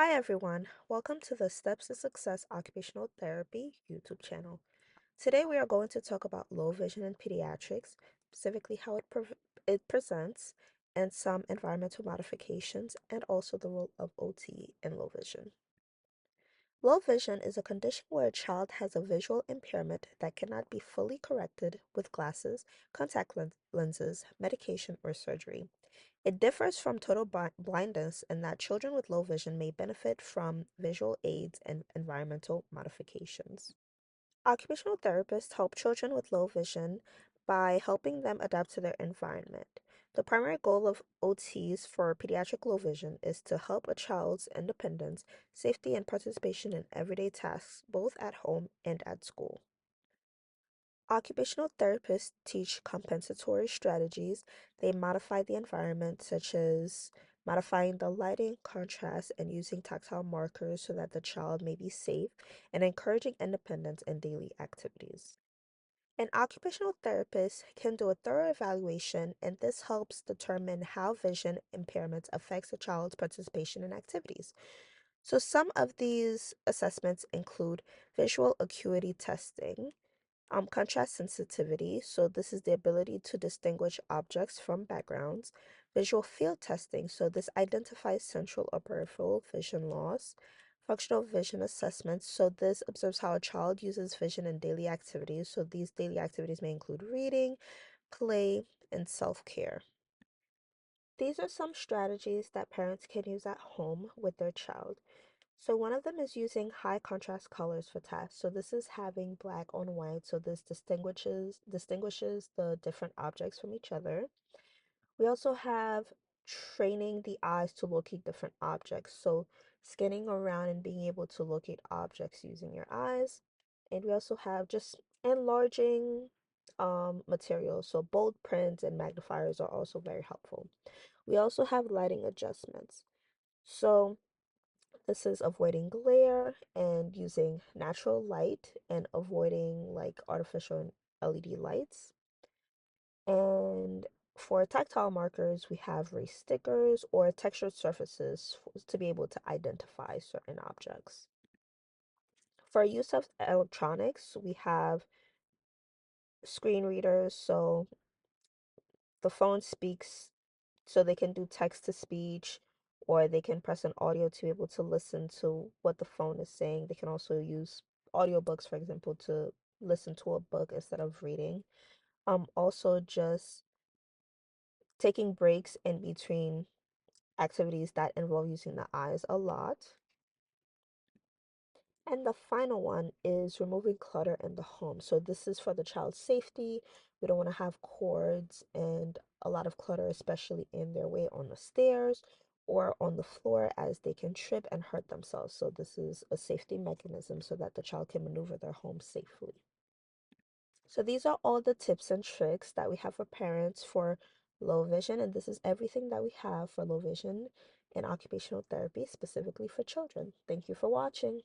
Hi everyone, welcome to the Steps to Success Occupational Therapy YouTube channel. Today we are going to talk about low vision in pediatrics, specifically how it presents, and some environmental modifications, and also the role of OT in low vision. Low vision is a condition where a child has a visual impairment that cannot be fully corrected with glasses, contact lenses, medication, or surgery. It differs from total blindness in that children with low vision may benefit from visual aids and environmental modifications. Occupational therapists help children with low vision by helping them adapt to their environment. The primary goal of OTs for pediatric low vision is to help a child's independence, safety, and participation in everyday tasks, both at home and at school. Occupational therapists teach compensatory strategies. They modify the environment, such as modifying the lighting, contrast, and using tactile markers so that the child may be safe, and encouraging independence in daily activities. An occupational therapist can do a thorough evaluation, and this helps determine how vision impairments affects a child's participation in activities. So some of these assessments include visual acuity testing, contrast sensitivity, so this is the ability to distinguish objects from backgrounds. Visual field testing, so this identifies central or peripheral vision loss. Functional vision assessments, so this observes how a child uses vision in daily activities. So these daily activities may include reading, play, and self-care. These are some strategies that parents can use at home with their child. So one of them is using high contrast colors for tasks. So this is having black on white. So this distinguishes the different objects from each other. We also have training the eyes to locate different objects. So scanning around and being able to locate objects using your eyes. And we also have just enlarging materials. So bold prints and magnifiers are also very helpful. We also have lighting adjustments. So this is avoiding glare and using natural light and avoiding like artificial LED lights. And for tactile markers, we have raised stickers or textured surfaces to be able to identify certain objects. For use of electronics, we have screen readers, so the phone speaks, so they can do text to speech, or they can press an audio to be able to listen to what the phone is saying. They can also use audiobooks, for example, to listen to a book instead of reading. Also just taking breaks in between activities that involve using the eyes a lot. And the final one is removing clutter in the home. So this is for the child's safety. We don't want to have cords and a lot of clutter, especially in their way on the stairs or on the floor, as they can trip and hurt themselves. So this is a safety mechanism so that the child can maneuver their home safely. So these are all the tips and tricks that we have for parents for low vision, and this is everything that we have for low vision in occupational therapy, specifically for children. Thank you for watching.